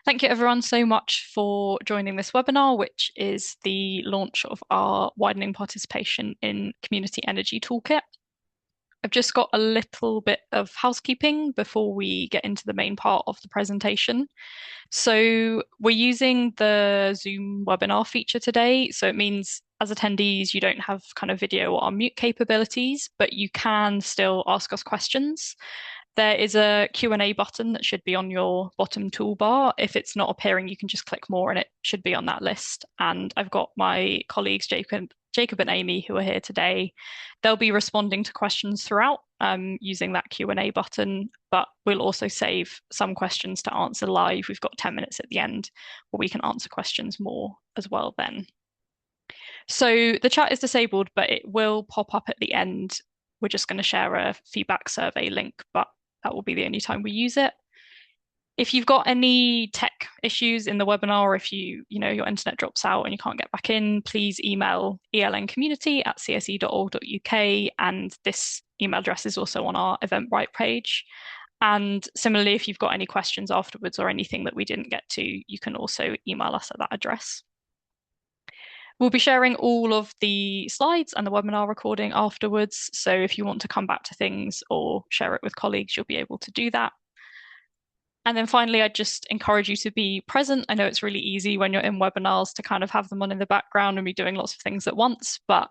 Thank you everyone so much for joining this webinar, which is the launch of our widening participation in Community Energy Toolkit. I've just got a little bit of housekeeping before we get into the main part of the presentation. So we're using the Zoom webinar feature today. So it means as attendees, you don't have kind of video or mute capabilities, but you can still ask us questions. There is a Q&A button that should be on your bottom toolbar. If it's not appearing, you can just click more and it should be on that list. And I've got my colleagues, Jacob and Amy, who are here today. They'll be responding to questions throughout using that Q&A button, but we'll also save some questions to answer live. We've got 10 minutes at the end where we can answer questions more as well then. So the chat is disabled, but it will pop up at the end. We're just going to share a feedback survey link, but that will be the only time we use it. If you've got any tech issues in the webinar, or if your internet drops out and you can't get back in, please email elncommunity@cse.org.uk, and this email address is also on our Eventbrite page. And similarly, if you've got any questions afterwards or anything that we didn't get to, you can also email us at that address. We'll be sharing all of the slides and the webinar recording afterwards. So if you want to come back to things or share it with colleagues, you'll be able to do that. And then finally, I just encourage you to be present. I know it's really easy when you're in webinars to kind of have them on in the background and be doing lots of things at once. But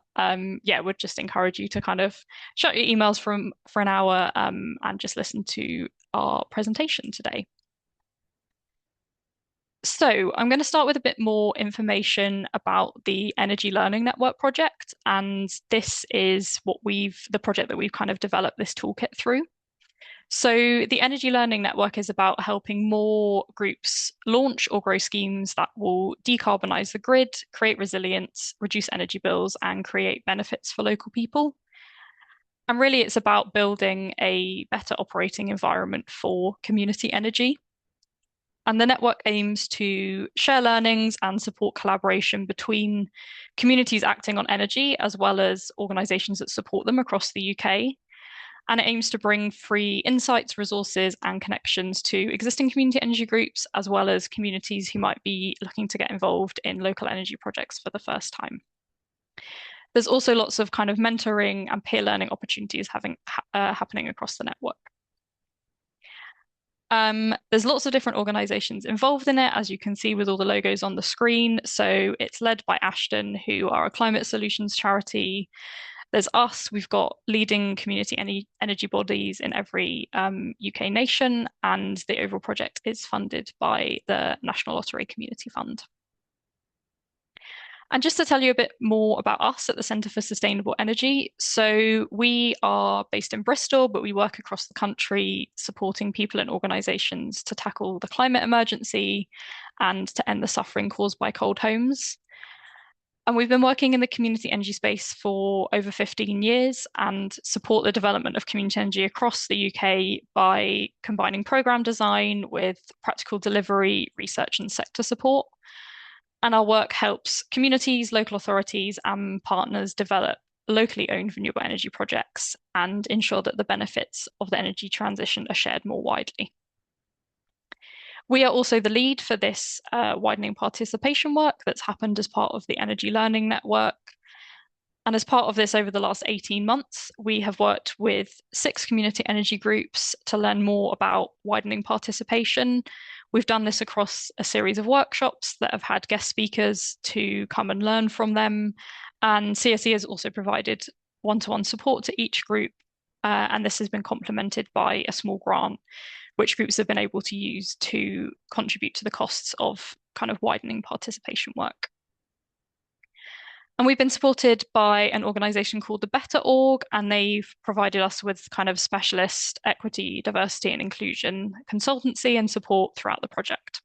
yeah, we'd just encourage you to kind of shut your emails for an hour and just listen to our presentation today. So I'm going to start with a bit more information about the Energy Learning Network project. And this is the project that we've kind of developed this toolkit through. So the Energy Learning Network is about helping more groups launch or grow schemes that will decarbonize the grid, create resilience, reduce energy bills, and create benefits for local people. And really, it's about building a better operating environment for community energy. And the network aims to share learnings and support collaboration between communities acting on energy, as well as organisations that support them across the UK. And it aims to bring free insights, resources, and connections to existing community energy groups, as well as communities who might be looking to get involved in local energy projects for the first time. There's also lots of kind of mentoring and peer learning opportunities happening across the network. There's lots of different organisations involved in it, as you can see with all the logos on the screen. So it's led by Ashton, who are a climate solutions charity. There's us, we've got leading community energy bodies in every UK nation, and the overall project is funded by the National Lottery Community Fund. And just to tell you a bit more about us at the Centre for Sustainable Energy, so we are based in Bristol, but we work across the country supporting people and organisations to tackle the climate emergency and to end the suffering caused by cold homes. And we've been working in the community energy space for over 15 years and support the development of community energy across the UK by combining programme design with practical delivery, research and sector support. And our work helps communities, local authorities and partners develop locally owned renewable energy projects and ensure that the benefits of the energy transition are shared more widely. We are also the lead for this widening participation work that's happened as part of the Energy Learning Network. And as part of this, over the last 18 months, we have worked with 6 community energy groups to learn more about widening participation. We've done this across a series of workshops that have had guest speakers to come and learn from them. And CSE has also provided one-to-one support to each group. And this has been complemented by a small grant, which groups have been able to use to contribute to the costs of kind of widening participation work. And we've been supported by an organisation called the Better Org, and they've provided us with kind of specialist equity, diversity and inclusion consultancy and support throughout the project.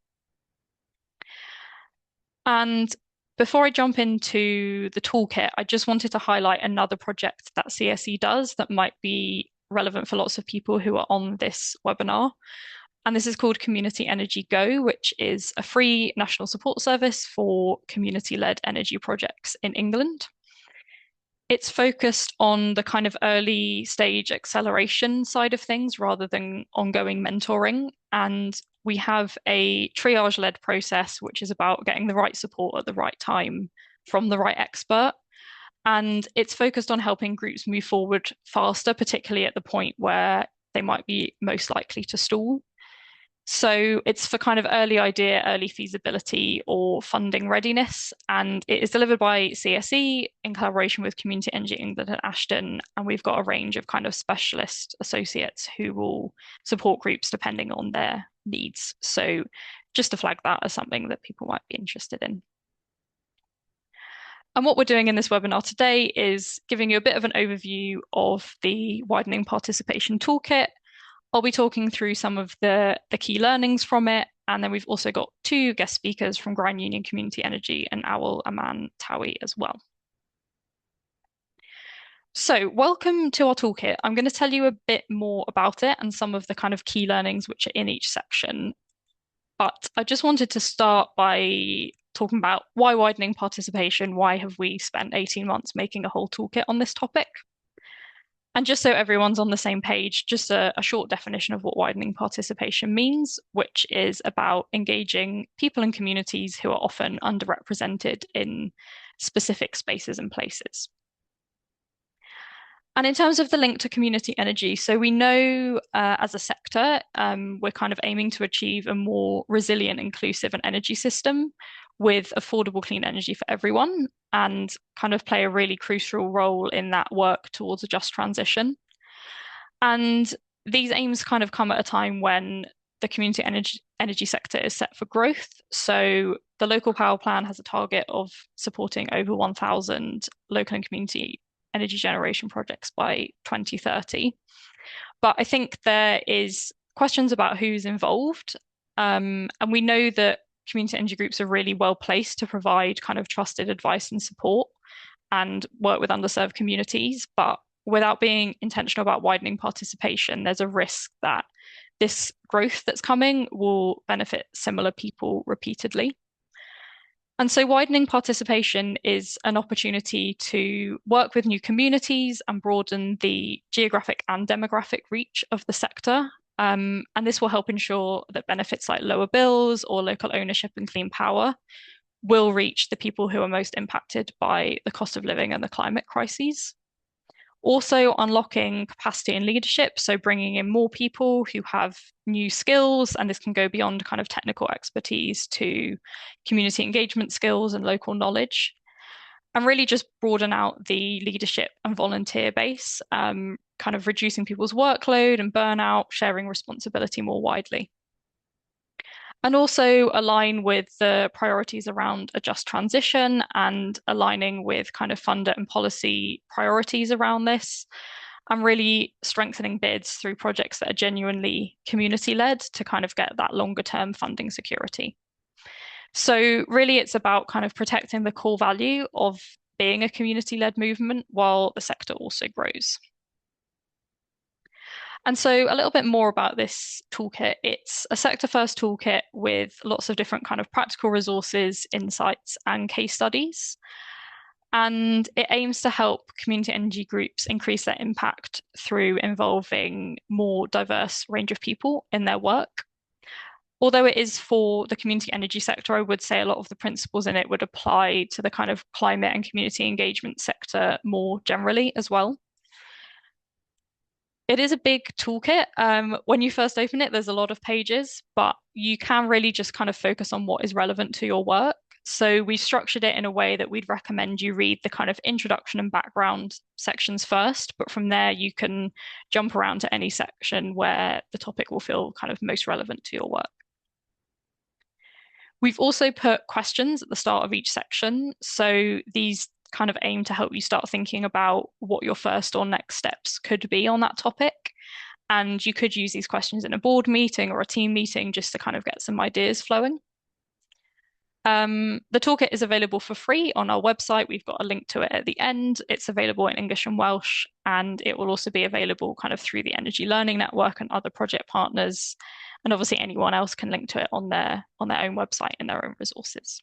And before I jump into the toolkit, I just wanted to highlight another project that CSE does that might be relevant for lots of people who are on this webinar. And this is called Community Energy Go, which is a free national support service for community-led energy projects in England. It's focused on the kind of early stage acceleration side of things rather than ongoing mentoring. And we have a triage-led process, which is about getting the right support at the right time from the right expert. And it's focused on helping groups move forward faster, particularly at the point where they might be most likely to stall. So it's for kind of early idea, early feasibility, or funding readiness. And it is delivered by CSE in collaboration with Community Energy England and Ashton. And we've got a range of kind of specialist associates who will support groups depending on their needs. So just to flag that as something that people might be interested in. And what we're doing in this webinar today is giving you a bit of an overview of the Widening Participation Toolkit. I'll be talking through some of the key learnings from it. And then we've also got two guest speakers from Grand Union Community Energy and Awal Aman Tawi as well. So welcome to our toolkit. I'm going to tell you a bit more about it and some of the kind of key learnings which are in each section. But I just wanted to start by talking about why widening participation? Why have we spent 18 months making a whole toolkit on this topic? And just so everyone's on the same page, just a short definition of what widening participation means, which is about engaging people and communities who are often underrepresented in specific spaces and places. And in terms of the link to community energy, so we know as a sector, we're kind of aiming to achieve a more resilient, inclusive and energy system with affordable clean energy for everyone and kind of play a really crucial role in that work towards a just transition. And these aims kind of come at a time when the community energy sector is set for growth. So the local power plan has a target of supporting over 1,000 local and community energy generation projects by 2030. But I think there is questions about who's involved. And we know that community energy groups are really well placed to provide kind of trusted advice and support and work with underserved communities. But without being intentional about widening participation, there's a risk that this growth that's coming will benefit similar people repeatedly. And so widening participation is an opportunity to work with new communities and broaden the geographic and demographic reach of the sector. And this will help ensure that benefits like lower bills or local ownership and clean power will reach the people who are most impacted by the cost of living and the climate crises. Also unlocking capacity and leadership, so bringing in more people who have new skills, and this can go beyond kind of technical expertise to community engagement skills and local knowledge, and really just broaden out the leadership and volunteer base, kind of reducing people's workload and burnout, sharing responsibility more widely. And also align with the priorities around a just transition and aligning with kind of funder and policy priorities around this, and really strengthening bids through projects that are genuinely community-led to kind of get that longer-term funding security. So really it's about kind of protecting the core value of being a community-led movement while the sector also grows. And so a little bit more about this toolkit. It's a sector-first toolkit with lots of different kind of practical resources, insights, and case studies. And it aims to help community energy groups increase their impact through involving more diverse range of people in their work. Although it is for the community energy sector, I would say a lot of the principles in it would apply to the kind of climate and community engagement sector more generally as well. It is a big toolkit. When you first open it, there's a lot of pages, but you can really just kind of focus on what is relevant to your work. So we structured it in a way that we'd recommend you read the kind of introduction and background sections first, but from there you can jump around to any section where the topic will feel kind of most relevant to your work. We've also put questions at the start of each section. So these kind of aim to help you start thinking about what your first or next steps could be on that topic. And you could use these questions in a board meeting or a team meeting just to kind of get some ideas flowing. The toolkit is available for free on our website. We've got a link to it at the end. It's available in English and Welsh, and it will also be available kind of through the Energy Learning Network and other project partners. And obviously anyone else can link to it on their own website in their own resources.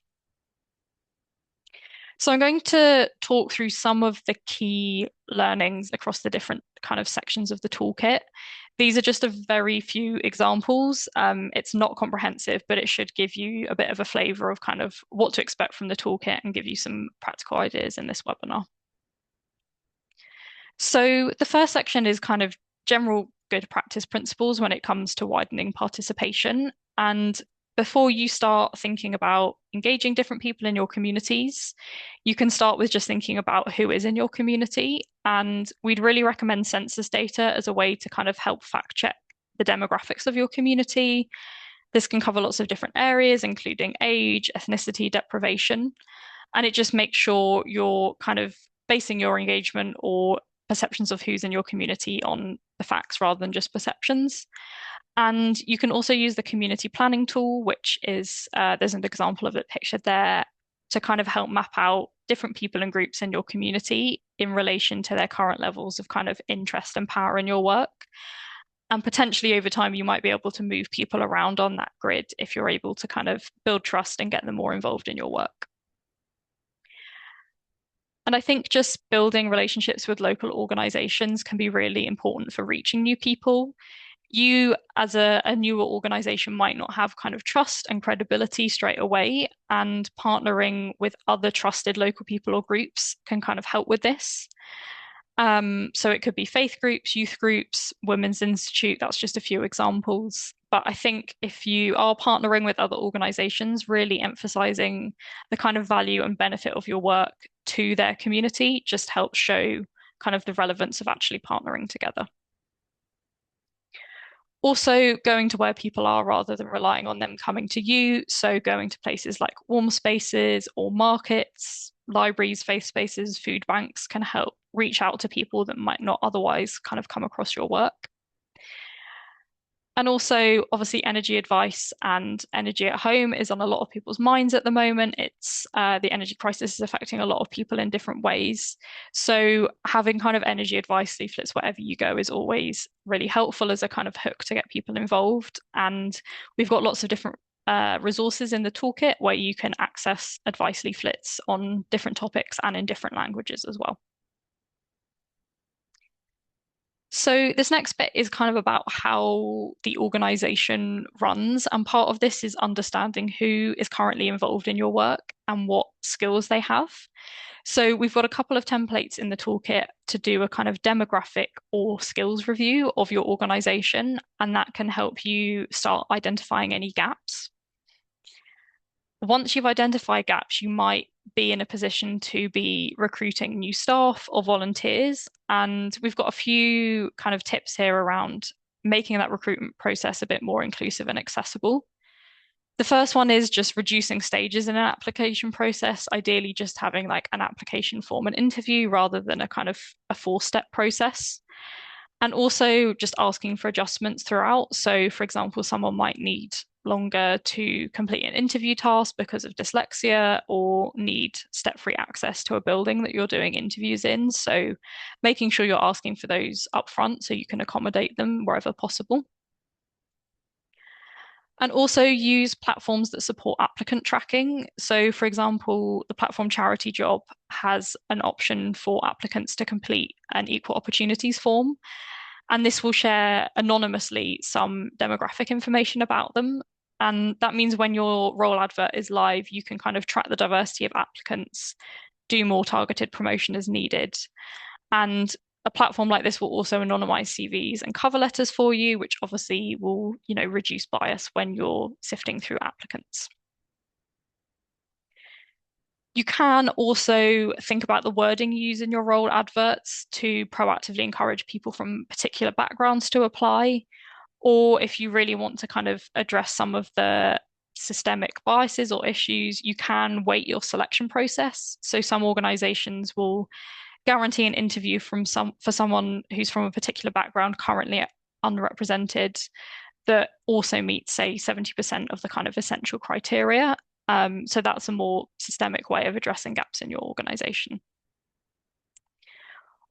So I'm going to talk through some of the key learnings across the different kind of sections of the toolkit. These are just a very few examples. It's not comprehensive, but it should give you a bit of a flavor of kind of what to expect from the toolkit and give you some practical ideas in this webinar. So the first section is kind of general good practice principles when it comes to widening participation. And before you start thinking about engaging different people in your communities, you can start with just thinking about who is in your community. And we'd really recommend census data as a way to kind of help fact check the demographics of your community. This can cover lots of different areas, including age, ethnicity, deprivation. And it just makes sure you're kind of basing your engagement or perceptions of who's in your community on the facts rather than just perceptions. And you can also use the community planning tool, which is there's an example of it pictured there to kind of help map out different people and groups in your community in relation to their current levels of kind of interest and power in your work. And potentially over time, you might be able to move people around on that grid if you're able to kind of build trust and get them more involved in your work. And I think just building relationships with local organizations can be really important for reaching new people. You, as a newer organization, might not have kind of trust and credibility straight away, and partnering with other trusted local people or groups can kind of help with this. So it could be faith groups, youth groups, Women's Institute, that's just a few examples. But I think if you are partnering with other organizations, really emphasizing the kind of value and benefit of your work to their community just helps show kind of the relevance of actually partnering together. Also, going to where people are rather than relying on them coming to you. So, going to places like warm spaces or markets, libraries, faith spaces, food banks can help reach out to people that might not otherwise kind of come across your work. And also, obviously, energy advice and energy at home is on a lot of people's minds at the moment. It's the energy crisis is affecting a lot of people in different ways. So, having kind of energy advice leaflets wherever you go is always really helpful as a kind of hook to get people involved. And we've got lots of different resources in the toolkit where you can access advice leaflets on different topics and in different languages as well. So this next bit is kind of about how the organization runs, and part of this is understanding who is currently involved in your work and what skills they have. So we've got a couple of templates in the toolkit to do a kind of demographic or skills review of your organization, and that can help you start identifying any gaps. Once you've identified gaps, you might be in a position to be recruiting new staff or volunteers. And we've got a few kind of tips here around making that recruitment process a bit more inclusive and accessible. The first one is just reducing stages in an application process, ideally just having like an application form and interview rather than a kind of a four-step process. And also just asking for adjustments throughout. So, for example, someone might need longer to complete an interview task because of dyslexia or need step-free access to a building that you're doing interviews in. So, making sure you're asking for those upfront so you can accommodate them wherever possible. And also use platforms that support applicant tracking. So, for example, the platform Charity Job has an option for applicants to complete an equal opportunities form. And this will share anonymously some demographic information about them. And that means when your role advert is live, you can kind of track the diversity of applicants, do more targeted promotion as needed. And a platform like this will also anonymize CVs and cover letters for you, which obviously will, reduce bias when you're sifting through applicants. You can also think about the wording you use in your role adverts to proactively encourage people from particular backgrounds to apply. Or if you really want to kind of address some of the systemic biases or issues, you can weight your selection process. So some organizations will guarantee an interview for someone who's from a particular background currently underrepresented that also meets, say, 70% of the kind of essential criteria. So that's a more systemic way of addressing gaps in your organization.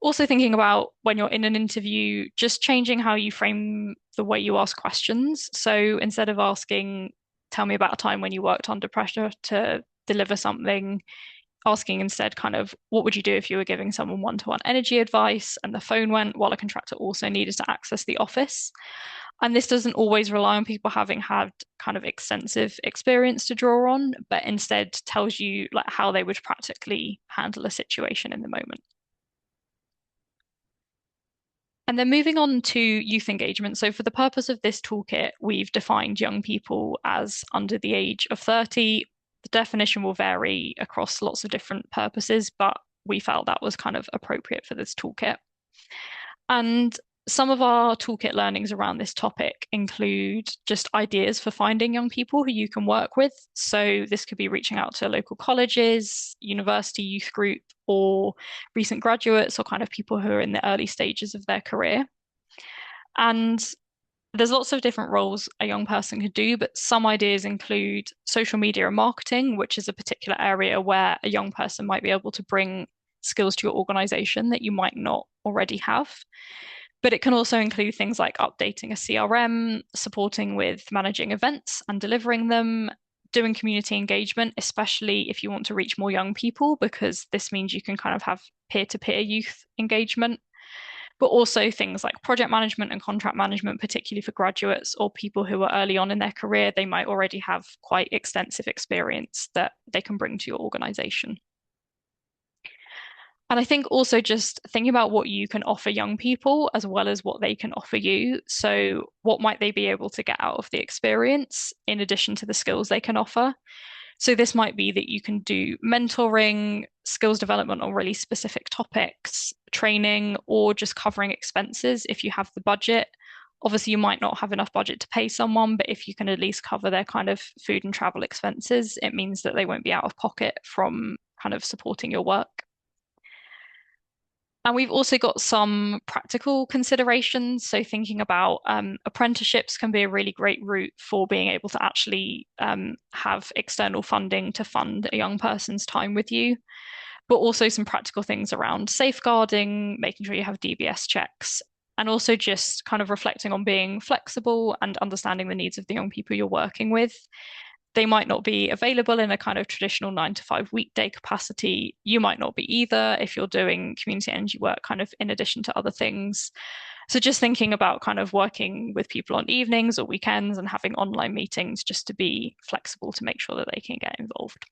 Also thinking about when you're in an interview, just changing how you frame the way you ask questions. So instead of asking, tell me about a time when you worked under pressure to deliver something, asking instead kind of what would you do if you were giving someone one-to-one energy advice and the phone went while a contractor also needed to access the office. And this doesn't always rely on people having had kind of extensive experience to draw on, but instead tells you like how they would practically handle a situation in the moment. And then moving on to youth engagement. So, for the purpose of this toolkit, we've defined young people as under the age of 30. The definition will vary across lots of different purposes, but we felt that was kind of appropriate for this toolkit. And some of our toolkit learnings around this topic include just ideas for finding young people who you can work with. So this could be reaching out to local colleges, university youth group, or recent graduates, or kind of people who are in the early stages of their career. And there's lots of different roles a young person could do, but some ideas include social media and marketing, which is a particular area where a young person might be able to bring skills to your organization that you might not already have. But it can also include things like updating a CRM, supporting with managing events and delivering them, doing community engagement, especially if you want to reach more young people, because this means you can kind of have peer-to-peer youth engagement, but also things like project management and contract management, particularly for graduates or people who are early on in their career. They might already have quite extensive experience that they can bring to your organization. And I think also just thinking about what you can offer young people as well as what they can offer you. So, what might they be able to get out of the experience in addition to the skills they can offer? So, this might be that you can do mentoring, skills development on really specific topics, training, or just covering expenses if you have the budget. Obviously, you might not have enough budget to pay someone, but if you can at least cover their kind of food and travel expenses, it means that they won't be out of pocket from kind of supporting your work. And we've also got some practical considerations. So, thinking about apprenticeships can be a really great route for being able to actually have external funding to fund a young person's time with you, but also some practical things around safeguarding, making sure you have DBS checks, and also just kind of reflecting on being flexible and understanding the needs of the young people you're working with. They might not be available in a kind of traditional 9 to 5 weekday capacity. You might not be either if you're doing community energy work kind of in addition to other things. So just thinking about kind of working with people on evenings or weekends and having online meetings just to be flexible to make sure that they can get involved.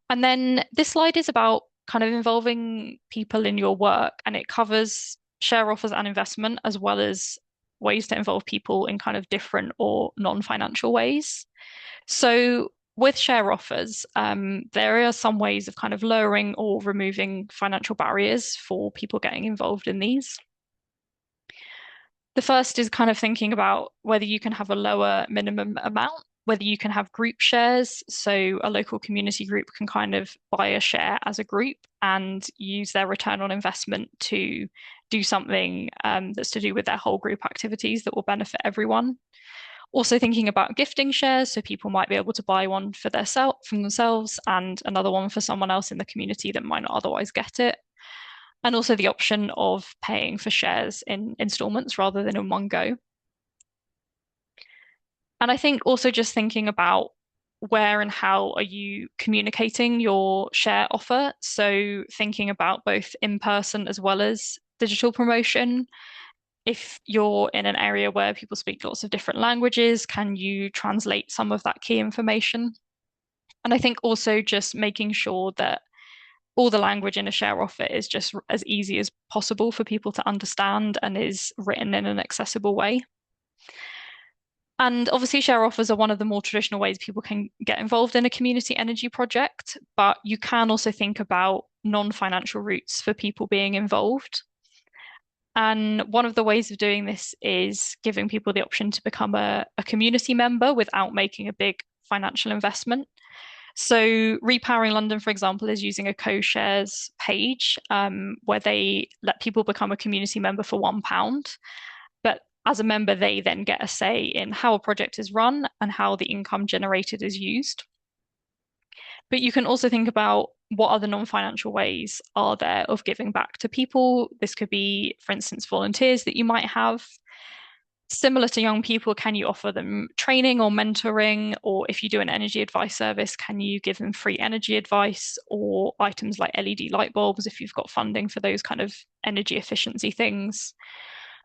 And then this slide is about kind of involving people in your work, and it covers share offers and investment as well as ways to involve people in kind of different or non-financial ways. So with share offers, there are some ways of kind of lowering or removing financial barriers for people getting involved in these. The first is kind of thinking about whether you can have a lower minimum amount, whether you can have group shares. So a local community group can kind of buy a share as a group and use their return on investment to do something that's to do with their whole group activities that will benefit everyone. Also thinking about gifting shares, so people might be able to buy one for from themselves and another one for someone else in the community that might not otherwise get it. And also the option of paying for shares in installments rather than in one go. And I think also just thinking about where and how are you communicating your share offer. So thinking about both in person as well as digital promotion. If you're in an area where people speak lots of different languages, can you translate some of that key information? And I think also just making sure that all the language in a share offer is just as easy as possible for people to understand and is written in an accessible way. And obviously, share offers are one of the more traditional ways people can get involved in a community energy project, but you can also think about non-financial routes for people being involved. And one of the ways of doing this is giving people the option to become a community member without making a big financial investment. So Repowering London, for example, is using a co-shares page where they let people become a community member for £1. But as a member, they then get a say in how a project is run and how the income generated is used. But you can also think about what other non-financial ways are there of giving back to people. This could be, for instance, volunteers that you might have. Similar to young people, can you offer them training or mentoring? Or if you do an energy advice service, can you give them free energy advice or items like LED light bulbs if you've got funding for those kind of energy efficiency things?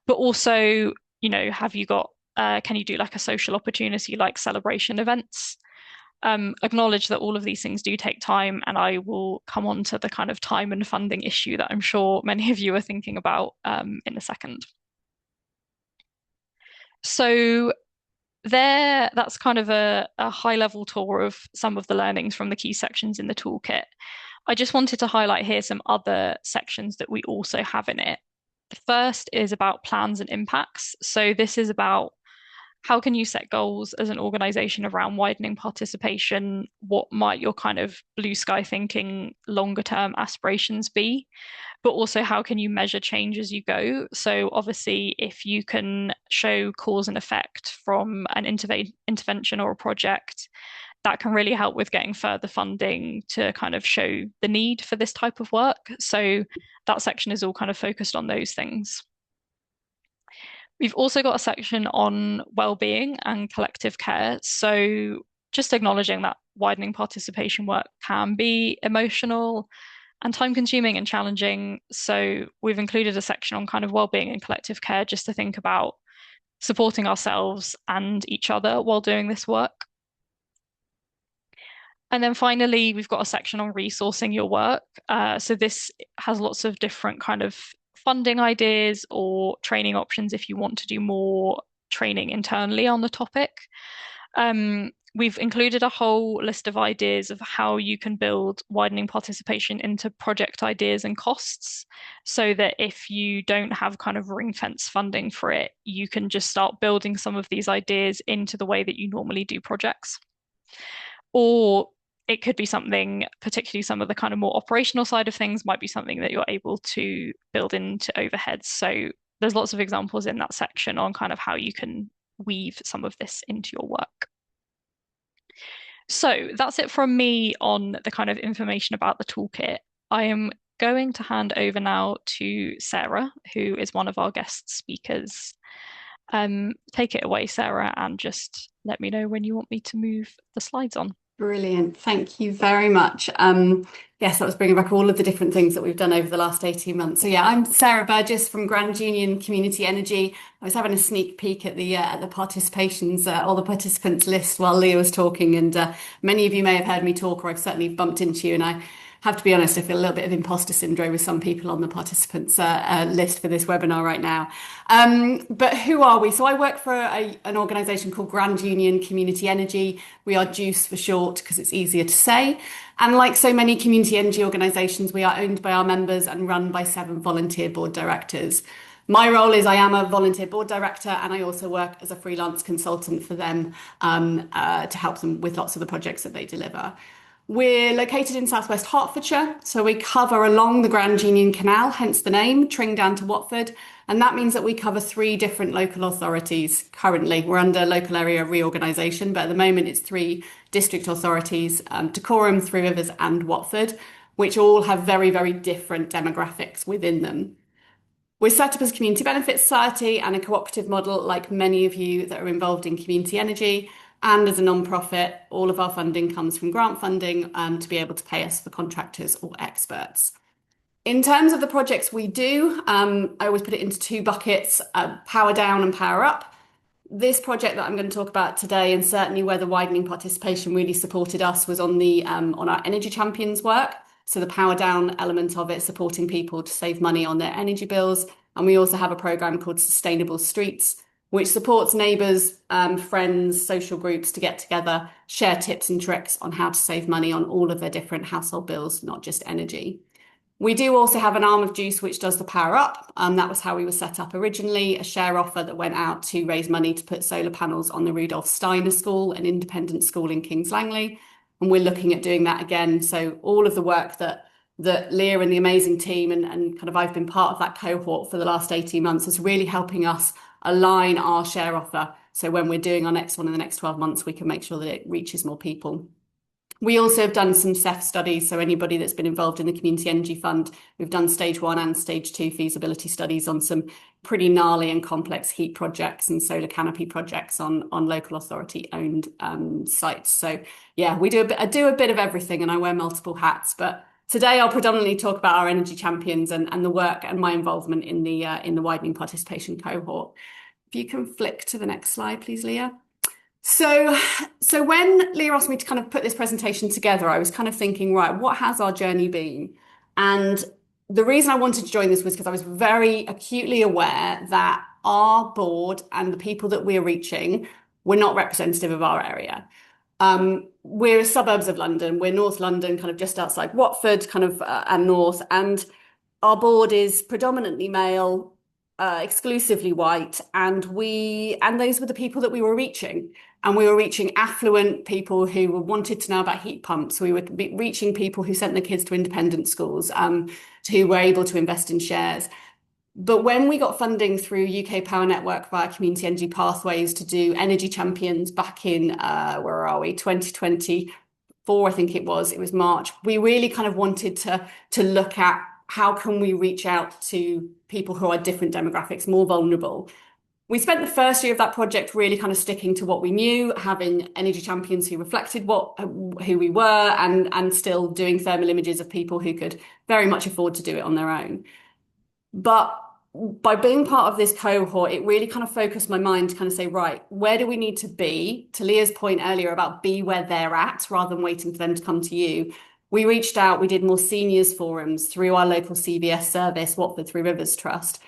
But also, have you got, can you do like a social opportunity like celebration events? Acknowledge that all of these things do take time, and I will come on to the kind of time and funding issue that I'm sure many of you are thinking about in a second. So that's kind of a high level tour of some of the learnings from the key sections in the toolkit. I just wanted to highlight here some other sections that we also have in it. The first is about plans and impacts. So this is about how can you set goals as an organization around widening participation? What might your kind of blue sky thinking longer term aspirations be? But also how can you measure change as you go? So obviously, if you can show cause and effect from an intervention or a project, that can really help with getting further funding to kind of show the need for this type of work. So that section is all kind of focused on those things. We've also got a section on well-being and collective care. So just acknowledging that widening participation work can be emotional and time-consuming and challenging. So we've included a section on kind of well-being and collective care just to think about supporting ourselves and each other while doing this work. And then finally, we've got a section on resourcing your work. So this has lots of different kind of funding ideas or training options if you want to do more training internally on the topic. We've included a whole list of ideas of how you can build widening participation into project ideas and costs, so that if you don't have kind of ring fence funding for it, you can just start building some of these ideas into the way that you normally do projects. Or it could be something, particularly some of the kind of more operational side of things, might be something that you're able to build into overheads. So there's lots of examples in that section on kind of how you can weave some of this into your work. So that's it from me on the kind of information about the toolkit. I am going to hand over now to Sarah, who is one of our guest speakers. Take it away, Sarah, and just let me know when you want me to move the slides on. Brilliant. Thank you very much. Yes, that was bringing back all of the different things that we've done over the last 18 months. So yeah, I'm Sarah Burgess from Grand Union Community Energy. I was having a sneak peek at the participations, all the participants list while Leah was talking, and many of you may have heard me talk, or I've certainly bumped into you, and I have to be honest, I feel a little bit of imposter syndrome with some people on the participants list for this webinar right now. But who are we? So I work for an organisation called Grand Union Community Energy. We are JUICE for short because it's easier to say. And like so many community energy organisations, we are owned by our members and run by 7 volunteer board directors. My role is I am a volunteer board director, and I also work as a freelance consultant for them to help them with lots of the projects that they deliver. We're located in southwest Hertfordshire, so we cover along the Grand Union Canal, hence the name, Tring down to Watford. And that means that we cover 3 different local authorities currently. We're under local area reorganisation, but at the moment it's 3 district authorities, Dacorum, Three Rivers and Watford, which all have very, very different demographics within them. We're set up as a community benefit society and a cooperative model, like many of you that are involved in community energy. And as a non-profit, all of our funding comes from grant funding to be able to pay us for contractors or experts. In terms of the projects we do, I always put it into 2 buckets, power down and power up. This project that I'm going to talk about today, and certainly where the widening participation really supported us, was on our Energy Champions work. So the power down element of it, supporting people to save money on their energy bills. And we also have a programme called Sustainable Streets, which supports neighbours, friends, social groups to get together, share tips and tricks on how to save money on all of their different household bills, not just energy. We do also have an arm of JUICE which does the power up. That was how we were set up originally, a share offer that went out to raise money to put solar panels on the Rudolf Steiner School, an independent school in Kings Langley. And we're looking at doing that again. So all of the work that Leah and the amazing team and kind of I've been part of that cohort for the last 18 months is really helping us align our share offer. So when we're doing our next one in the next 12 months, we can make sure that it reaches more people. We also have done some CEF studies. So anybody that's been involved in the Community Energy Fund, we've done stage 1 and stage 2 feasibility studies on some pretty gnarly and complex heat projects and solar canopy projects on local authority owned sites. So yeah, I do a bit of everything and I wear multiple hats. But today I'll predominantly talk about our energy champions and the work and my involvement in the widening participation cohort. If you can flick to the next slide, please, Leah. So, so when Leah asked me to kind of put this presentation together, I was kind of thinking, right, what has our journey been? And the reason I wanted to join this was because I was very acutely aware that our board and the people that we're reaching were not representative of our area. We're suburbs of London. We're North London, kind of just outside Watford, kind of and north. And our board is predominantly male, exclusively white, and those were the people that we were reaching. And we were reaching affluent people who wanted to know about heat pumps. We were reaching people who sent their kids to independent schools, who were able to invest in shares. But when we got funding through UK Power Network via Community Energy Pathways to do Energy Champions back in, where are we, 2024, I think it was March, we really kind of wanted to look at how can we reach out to people who are different demographics, more vulnerable. We spent the first year of that project really kind of sticking to what we knew, having energy champions who reflected who we were, and still doing thermal images of people who could very much afford to do it on their own. But by being part of this cohort, it really kind of focused my mind to kind of say, right, where do we need to be? To Leah's point earlier about be where they're at rather than waiting for them to come to you. We reached out, we did more seniors forums through our local CVS service, Watford Three Rivers Trust.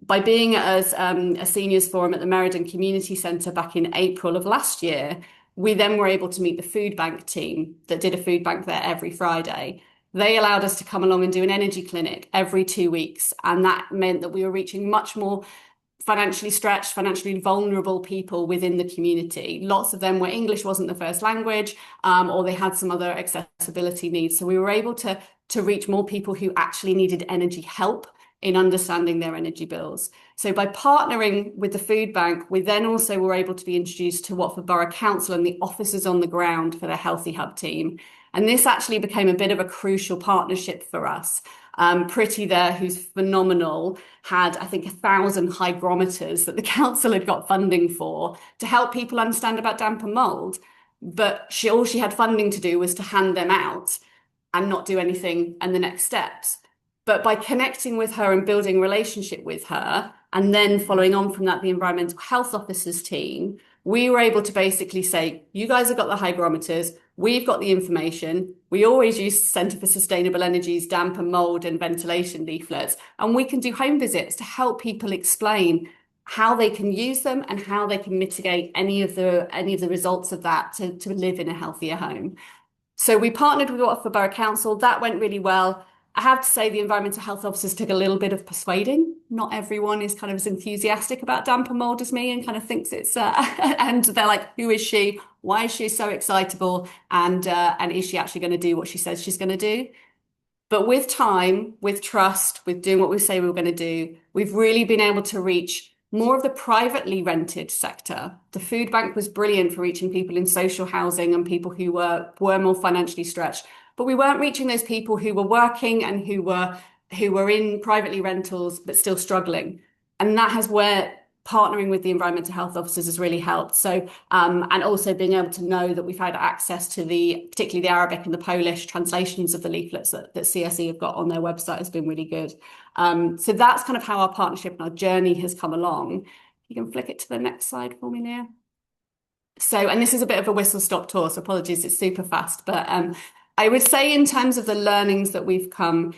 By being at a seniors forum at the Meriden Community Centre back in April of last year, we then were able to meet the food bank team that did a food bank there every Friday. They allowed us to come along and do an energy clinic every 2 weeks. And that meant that we were reaching much more financially stretched, financially vulnerable people within the community. Lots of them where English wasn't the first language, or they had some other accessibility needs. So we were able to reach more people who actually needed energy help in understanding their energy bills. So by partnering with the food bank, we then also were able to be introduced to Watford Borough Council and the officers on the ground for their Healthy Hub team. And this actually became a bit of a crucial partnership for us. Pretty there, who's phenomenal, had, I think, 1,000 hygrometers that the council had got funding for to help people understand about damp and mold. But all she had funding to do was to hand them out and not do anything and the next steps. But by connecting with her and building a relationship with her, and then following on from that, the environmental health officers team, we were able to basically say, you guys have got the hygrometers, we've got the information. We always use Centre for Sustainable Energy's damp and mold and ventilation leaflets, and we can do home visits to help people explain how they can use them and how they can mitigate any of the results of that to live in a healthier home. So we partnered with Watford Borough Council. That went really well. I have to say the environmental health officers took a little bit of persuading. Not everyone is kind of as enthusiastic about damp and mold as me and kind of thinks it's, and they're like, who is she? Why is she so excitable? And is she actually going to do what she says she's going to do? But with time, with trust, with doing what we say we were going to do, we've really been able to reach more of the privately rented sector. The food bank was brilliant for reaching people in social housing and people who were more financially stretched. But we weren't reaching those people who were working and who were in privately rentals but still struggling. And that has where partnering with the environmental health officers has really helped. So and also being able to know that we've had access to particularly the Arabic and the Polish translations of the leaflets that CSE have got on their website has been really good. So that's kind of how our partnership and our journey has come along. You can flick it to the next slide for me, Nia. So, and this is a bit of a whistle-stop tour, so apologies, it's super fast. But I would say in terms of the learnings that we've come,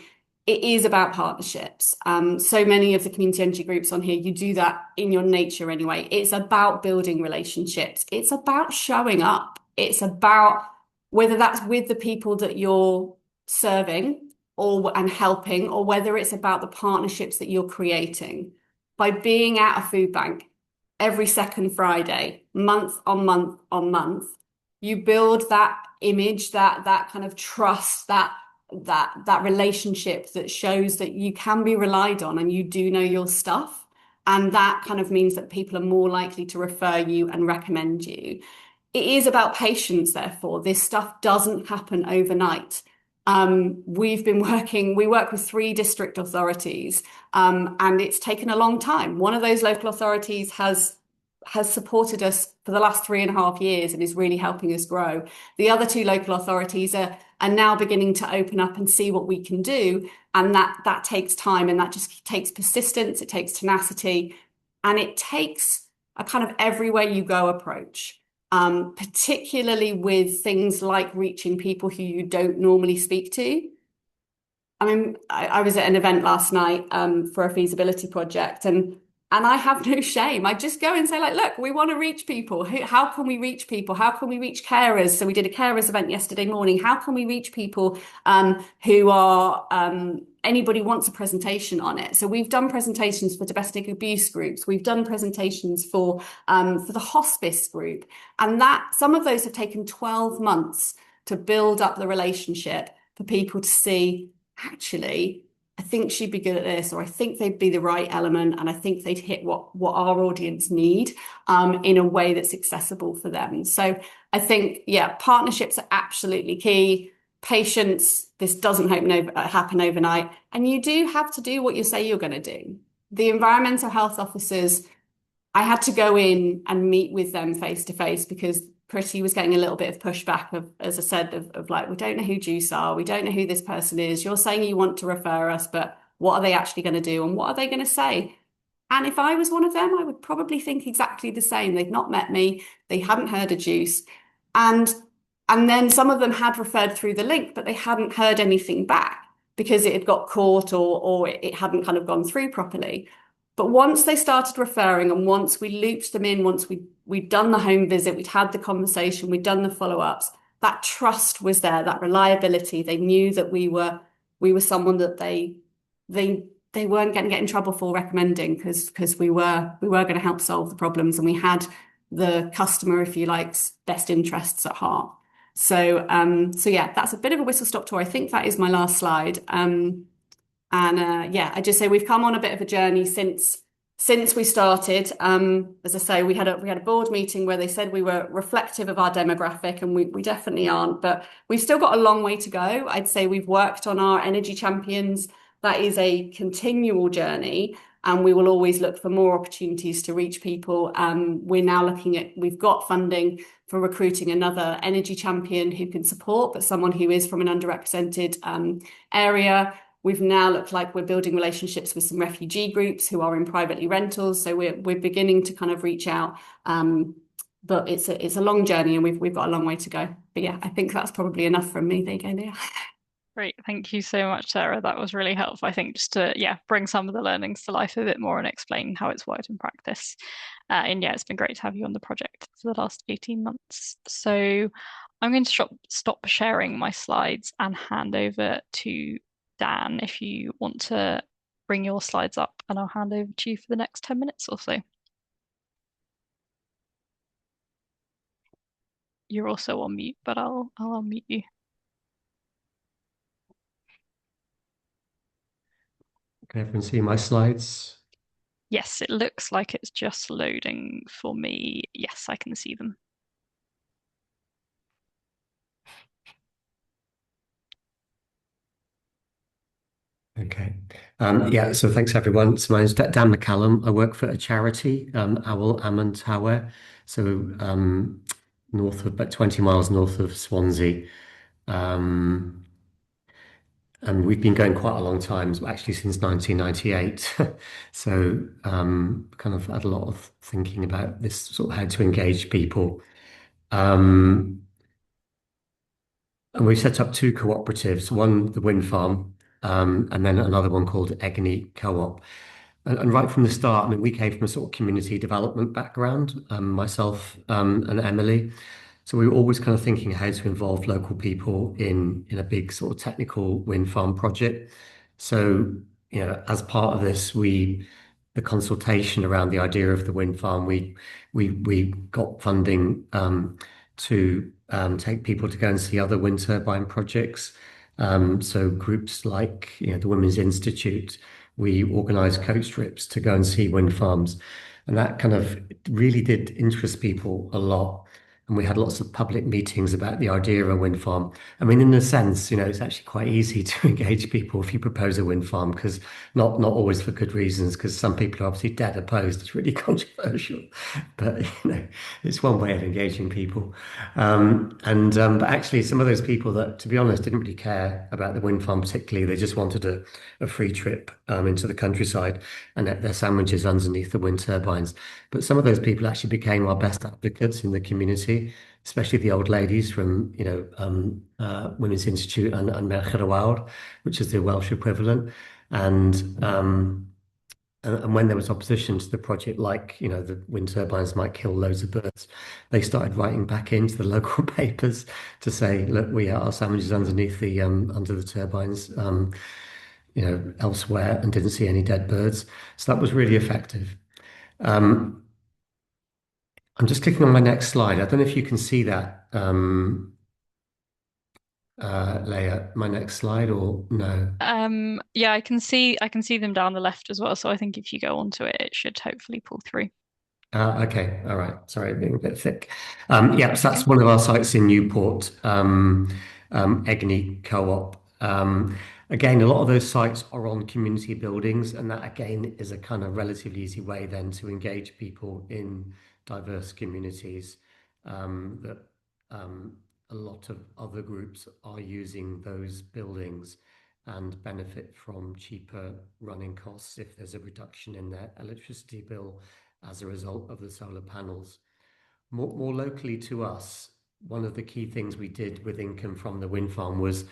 it is about partnerships. So many of the community energy groups on here, you do that in your nature anyway. It's about building relationships. It's about showing up. It's about whether that's with the people that you're serving and helping, or whether it's about the partnerships that you're creating. By being at a food bank every second Friday, month on month on month, you build that image, that kind of trust, that relationship that shows that you can be relied on and you do know your stuff. And that kind of means that people are more likely to refer you and recommend you. it is about patience, therefore. This stuff doesn't happen overnight. We work with three district authorities, and it's taken a long time. One of those local authorities has supported us for the last 3.5 years and is really helping us grow. The other two local authorities are now beginning to open up and see what we can do, and that takes time, and that just takes persistence, it takes tenacity, and it takes a kind of everywhere you go approach. Particularly with things like reaching people who you don't normally speak to. I mean, I was at an event last night for a feasibility project, and I have no shame. I just go and say, like, look, we want to reach people. How can we reach people? How can we reach carers? So we did a carers event yesterday morning. How can we reach people who are anybody wants a presentation on it? So we've done presentations for domestic abuse groups. We've done presentations for the hospice group, and that some of those have taken 12 months to build up the relationship for people to see, actually, I think she'd be good at this, or I think they'd be the right element, and I think they'd hit what our audience need in a way that's accessible for them. So I think, yeah, partnerships are absolutely key. Patience, this doesn't happen overnight, and you do have to do what you say you're going to do. The environmental health officers, I had to go in and meet with them face to face because Pretty was getting a little bit of pushback of, as I said, of like, we don't know who Juice are, we don't know who this person is. You're saying you want to refer us, but what are they actually going to do and what are they going to say? And if I was one of them, I would probably think exactly the same. They'd not met me, they hadn't heard of Juice. And and then some of them had referred through the link, but they hadn't heard anything back because it had got caught or it hadn't kind of gone through properly. But once they started referring and once we looped them in, once we'd done the home visit, we'd had the conversation, we'd done the follow-ups, that trust was there, that reliability. They knew that we were someone that they weren't going to get in trouble for recommending because we were going to help solve the problems, and we had the customer, if you like, best interests at heart. So yeah, that's a bit of a whistle-stop tour. I think that is my last slide. And yeah, I just say we've come on a bit of a journey since we started. As I say, we had a board meeting where they said we were reflective of our demographic, and we definitely aren't, but we've still got a long way to go. I'd say we've worked on our energy champions. That is a continual journey, and we will always look for more opportunities to reach people. We're now we've got funding for recruiting another energy champion who can support, but someone who is from an underrepresented area. We've now looked like we're building relationships with some refugee groups who are in privately rentals. So we're beginning to kind of reach out. But it's a long journey, and we've got a long way to go. But yeah, I think that's probably enough from me. There you go, Leah. Great. Thank you so much, Sarah. That was really helpful. I think just to, yeah, bring some of the learnings to life a bit more and explain how it's worked in practice. And yeah, it's been great to have you on the project for the last 18 months. So I'm going to stop sharing my slides and hand over to Dan if you want to bring your slides up, and I'll hand over to you for the next 10 minutes or so. You're also on mute, but I'll unmute you. Can everyone see my slides? Yes, it looks like it's just loading for me. Yes, I can see them. Okay. Yeah, so thanks everyone. So my name's Dan McCallum. I work for a charity, Owl Ammon Tower, so about 20 miles north of Swansea. And we've been going quite a long time, actually since 1998. So kind of had a lot of thinking about this sort of how to engage people. And we set up two cooperatives, one the wind farm, and then another one called Egony Co-op. And right from the start, I mean, we came from a sort of community development background, myself and Emily. So we were always kind of thinking how to involve local people in a big sort of technical wind farm project. So, you know, as part of this, the consultation around the idea of the wind farm, we got funding to take people to go and see other wind turbine projects. So groups like, you know, the Women's Institute, we organised coach trips to go and see wind farms, and that kind of really did interest people a lot. and we had lots of public meetings about the idea of a wind farm. I mean, in a sense, it's actually quite easy to engage people if you propose a wind farm, because not always for good reasons, because some people are obviously dead opposed. It's really controversial, but it's one way of engaging people. But actually, some of those people that, to be honest, didn't really care about the wind farm particularly. They just wanted a free trip into the countryside and ate their sandwiches underneath the wind turbines. But some of those people actually became our best advocates in the community, especially the old ladies from, Women's Institute and Merched Wawr, which is the Welsh equivalent. And and when there was opposition to the project, like, the wind turbines might kill loads of birds, they started writing back into the local papers to say, look, we are our sandwiches underneath the under the turbines, elsewhere, and didn't see any dead birds. So that was really effective. Um, I'm just clicking on my next slide. I don't know if you can see that, Leah, my next slide, or no. Yeah, I can see them down the left as well. So I think if you go onto it, it should hopefully pull through. Okay, all right. Sorry, being a bit thick. Yeah, That's so that's okay. one of our sites in Newport, Egni Co-op. Again, a lot of those sites are on community buildings, and that again is a kind of relatively easy way then to engage people in diverse communities. That a lot of other groups are using those buildings and benefit from cheaper running costs if there's a reduction in their electricity bill as a result of the solar panels. More locally to us, one of the key things we did with income from the wind farm was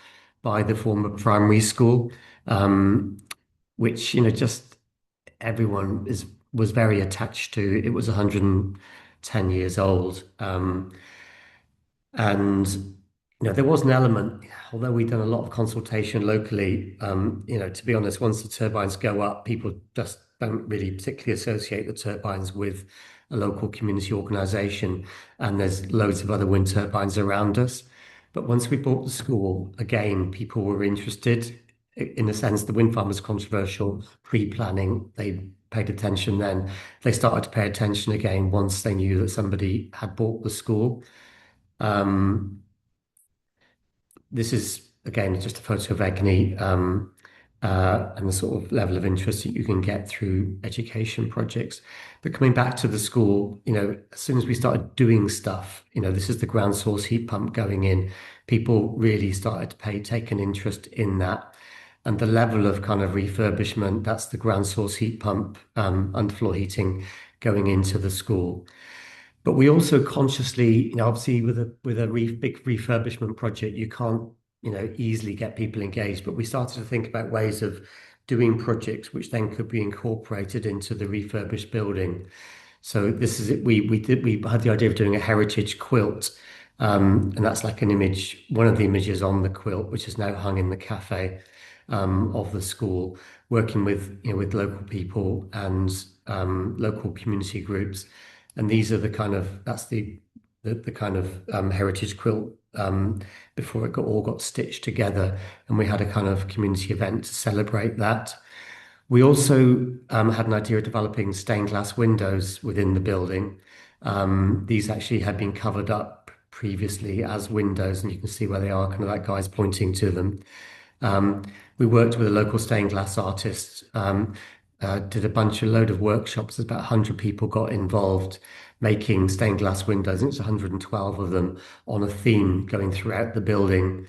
buy the former primary school, um, which, just everyone was very attached to. It was 110 years old. And there was an element, although we've done a lot of consultation locally, to be honest, once the turbines go up, people just don't really particularly associate the turbines with a local community organisation. And there's loads of other wind turbines around us. But once we bought the school, again, people were interested. In a sense, the wind farm was controversial pre-planning. They paid attention then. They started to pay attention again once they knew that somebody had bought the school. Um, this is, again, just a photo of Egni, and the sort of level of interest that you can get through education projects. But coming back to the school, as soon as we started doing stuff, this is the ground source heat pump going in, people really started to take an interest in that. And the level of kind of refurbishment, that's the ground source heat pump, underfloor heating going into the school. But we also consciously, obviously with a big refurbishment project, you can't, easily get people engaged. But we started to think about ways of doing projects which then could be incorporated into the refurbished building. So this is it. We had the idea of doing a heritage quilt, and that's like an image, one of the images on the quilt, which is now hung in the cafe of the school, working with with local people and local community groups. And these are the kind of that's the kind of heritage quilt before it all got stitched together, and we had a kind of community event to celebrate that. We also had an idea of developing stained glass windows within the building. These actually had been covered up previously as windows, and you can see where they are, kind of that guy's pointing to them. Um, we worked with a local stained glass artist, did a load of workshops. About 100 people got involved making stained glass windows. I think it's 112 of them on a theme going throughout the building,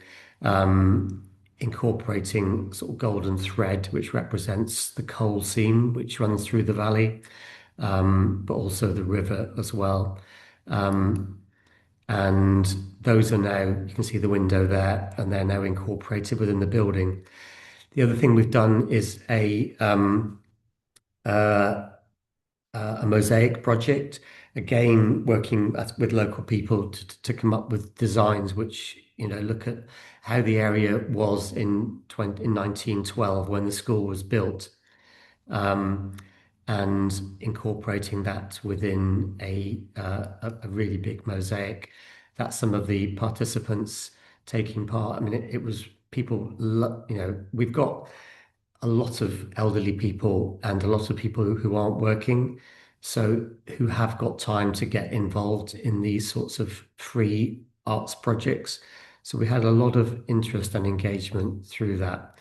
incorporating sort of golden thread, which represents the coal seam which runs through the valley, but also the river as well. Um, and those are now, you can see the window there, and they're now incorporated within the building. The other thing we've done is uh, a mosaic project, again, working with local people to come up with designs which, look at how the area was in 1912 when the school was built, um, and incorporating that within a really big mosaic. That's some of the participants taking part. I mean, it was people, we've got a lot of elderly people and a lot of people who aren't working. so who have got time to get involved in these sorts of free arts projects. So we had a lot of interest and engagement through that.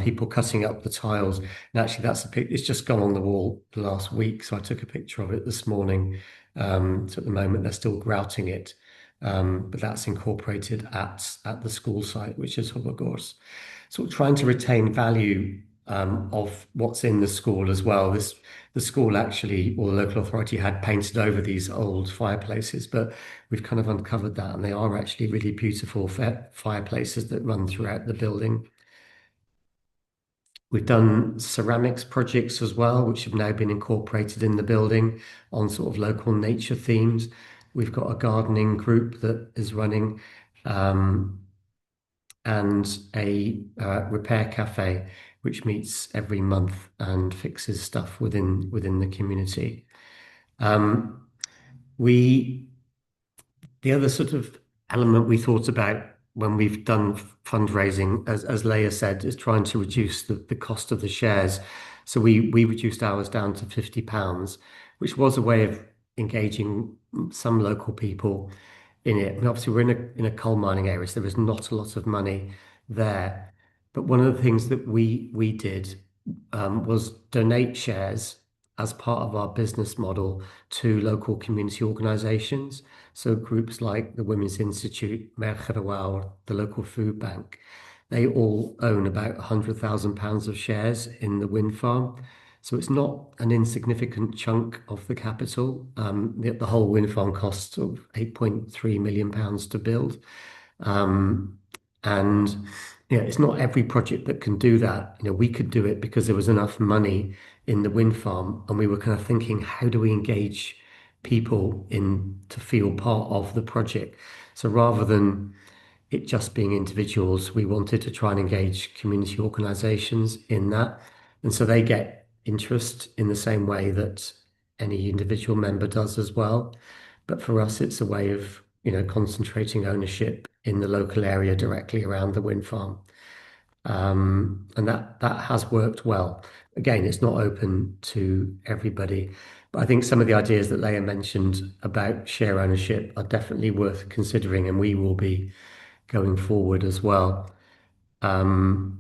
People cutting up the tiles. And actually, that's a pic. It's just gone on the wall last week, so I took a picture of it this morning. So at the moment, they're still grouting it, but that's incorporated at the school site, which is Hobogors. Sort of trying to retain value of what's in the school as well. The school actually, or the local authority, had painted over these old fireplaces, but we've kind of uncovered that, and they are actually really beautiful fireplaces that run throughout the building. We've done ceramics projects as well, which have now been incorporated in the building on sort of local nature themes. We've got a gardening group that is running, and a repair cafe, which meets every month and fixes stuff within the community. We The other sort of element we thought about when we've done fundraising, as Leah said, is trying to reduce the cost of the shares. So we reduced ours down to £50, which was a way of engaging some local people in it. And obviously, we're in a coal mining area, so there is not a lot of money there. But one of the things that we did was donate shares as part of our business model to local community organisations. So groups like the Women's Institute, Mercherawar, the local food bank, they all own about £100,000 of shares in the wind farm. So it's not an insignificant chunk of the capital. The whole wind farm costs sort of £8.3 million to build. And it's not every project that can do that. We could do it because there was enough money in the wind farm, and we were kind of thinking, how do we engage people in to feel part of the project? So rather than it just being individuals, we wanted to try and engage community organisations in that. And so they get interest in the same way that any individual member does as well. But for us, it's a way of, concentrating ownership in the local area directly around the wind farm. And that has worked well. Again, it's not open to everybody, but I think some of the ideas that Leah mentioned about share ownership are definitely worth considering, and we will be going forward as well. And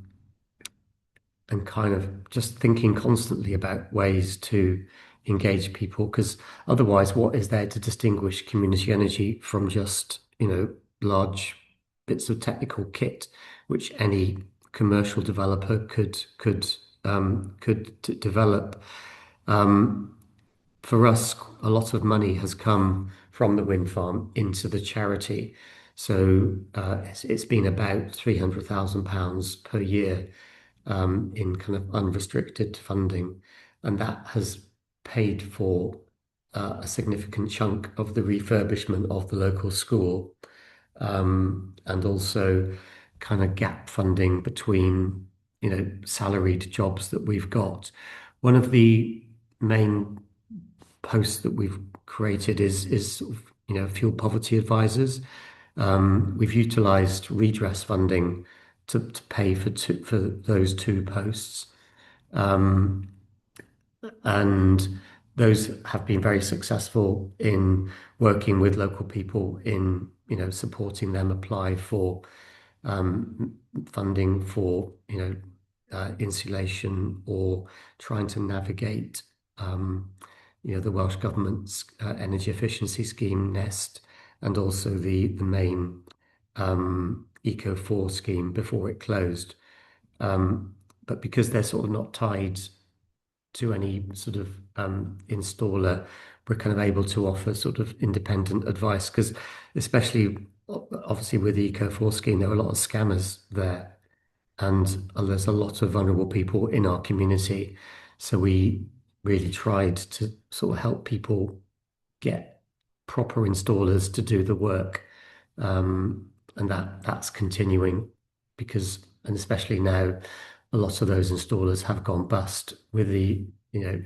kind of just thinking constantly about ways to engage people, because otherwise, what is there to distinguish community energy from just, large bits of technical kit, which any commercial developer could develop? For us, a lot of money has come from the wind farm into the charity. So it's been about £300,000 per year in kind of unrestricted funding. And that has paid for a significant chunk of the refurbishment of the local school, and also kind of gap funding between, salaried jobs that we've got. One of the main posts that we've created is sort of, fuel poverty advisors. We've utilised redress funding to pay for those two posts, and those have been very successful in working with local people in supporting them apply for funding for insulation, or trying to navigate the Welsh Government's energy efficiency scheme NEST, and also the main Eco4 scheme before it closed. But because they're sort of not tied to any sort of installer, we're kind of able to offer sort of independent advice, because especially obviously with the Eco4 scheme, there are a lot of scammers there, and there's a lot of vulnerable people in our community. So we really tried to sort of help people get proper installers to do the work. And that's continuing, because, and especially now, a lot of those installers have gone bust with the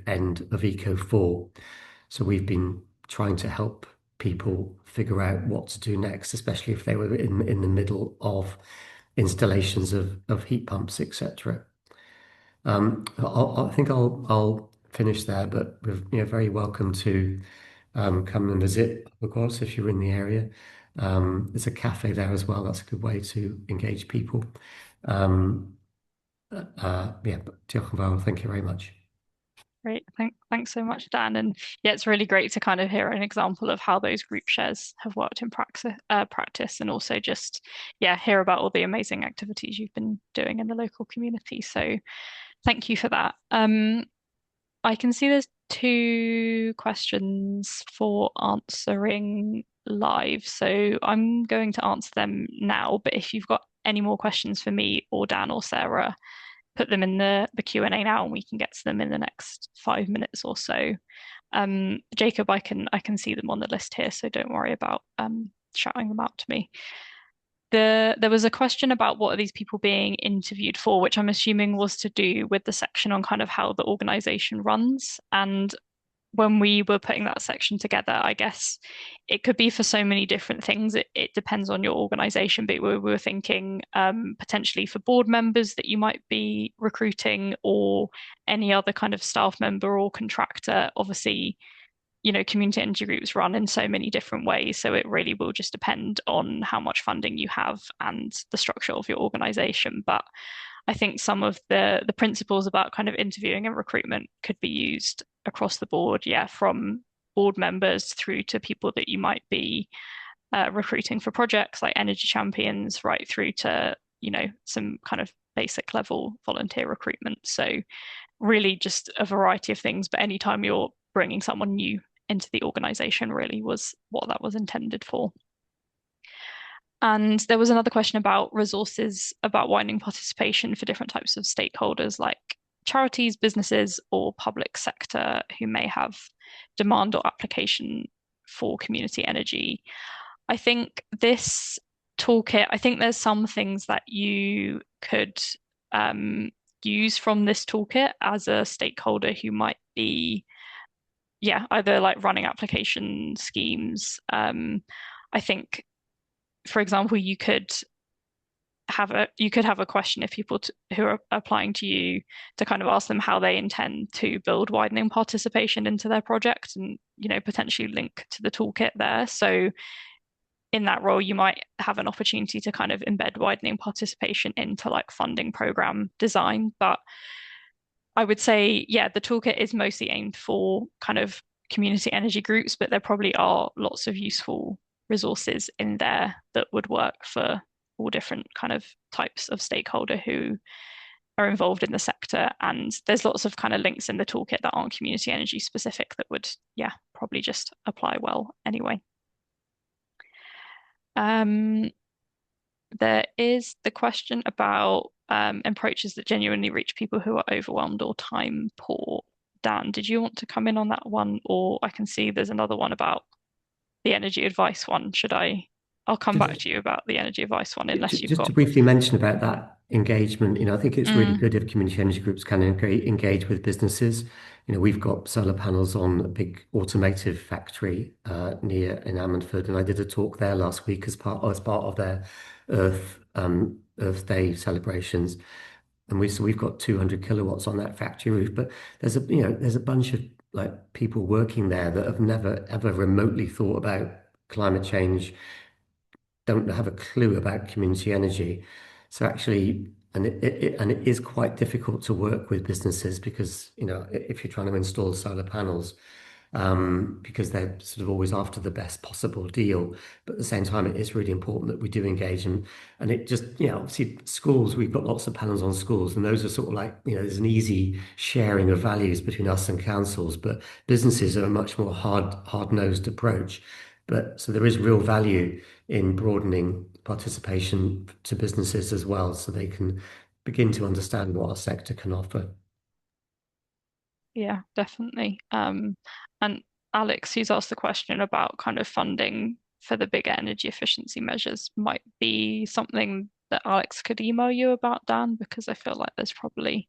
end of Eco4. So we've been trying to help people figure out what to do next, especially if they were in the middle of installations of heat pumps, etc. I think I'll finish there, but we're very welcome to come and visit, of course, if you're in the area. There's a cafe there as well. That's a good way to engage people. Um, yeah, but diolch yn fawr. Thank you very much. Great. Thanks so much, Dan. And yeah, it's really great to kind of hear an example of how those group shares have worked in practice, and also just, yeah, hear about all the amazing activities you've been doing in the local community. So thank you for that. I can see there's two questions for answering live. So I'm going to answer them now, but if you've got any more questions for me or Dan or Sarah, put them in the Q&A now and we can get to them in the next 5 minutes or so. Jacob, I can see them on the list here, so don't worry about shouting them out to me. There was a question about what are these people being interviewed for, which I'm assuming was to do with the section on kind of how the organization runs. And when we were putting that section together, I guess it could be for so many different things. It depends on your organization, but we were thinking potentially for board members that you might be recruiting, or any other kind of staff member or contractor. Obviously, community energy groups run in so many different ways, so it really will just depend on how much funding you have and the structure of your organization. But I think some of the principles about kind of interviewing and recruitment could be used across the board, yeah, from board members through to people that you might be recruiting for projects like energy champions, right through to, some kind of basic level volunteer recruitment. So really just a variety of things, but anytime you're bringing someone new into the organization really was what that was intended for. And there was another question about resources, about widening participation for different types of stakeholders like charities, businesses, or public sector who may have demand or application for community energy. I think this toolkit, I think there's some things that you could use from this toolkit as a stakeholder who might be, yeah, either like running application schemes. I think, for example, you could have a question if people who are applying to you, to kind of ask them how they intend to build widening participation into their project, and potentially link to the toolkit there. So in that role, you might have an opportunity to kind of embed widening participation into like funding program design. But I would say, yeah, the toolkit is mostly aimed for kind of community energy groups, but there probably are lots of useful resources in there that would work for all different kind of types of stakeholder who are involved in the sector. And there's lots of kind of links in the toolkit that aren't community energy specific that would, yeah, probably just apply well anyway. There is the question about approaches that genuinely reach people who are overwhelmed or time poor. Dan, did you want to come in on that one? Or I can see there's another one about the energy advice one. I'll come back to you about the energy advice one unless you've Just got. to briefly mention about that engagement, I think it's really Mm, good if community energy groups can engage with businesses. We've got solar panels on a big automotive factory near in Ammanford, and I did a talk there last week as part of their Earth Day celebrations. And we've got 200 kilowatts on that factory roof, but there's a bunch of like people working there that have never ever remotely thought about climate change, don't have a clue about community energy. So actually, and it is quite difficult to work with businesses because, if you're trying to install solar panels, because they're sort of always after the best possible deal. But at the same time, it is really important that we do engage, and it just, obviously schools, we've got lots of panels on schools, and those are sort of like, there's an easy sharing of values between us and councils, but businesses are a much more hard-nosed approach. But so there is real value in broadening participation to businesses as well, so they can begin to understand what our sector can offer. yeah, definitely. And Alex, who's asked the question about kind of funding for the bigger energy efficiency measures, might be something that Alex could email you about, Dan, because I feel like there's probably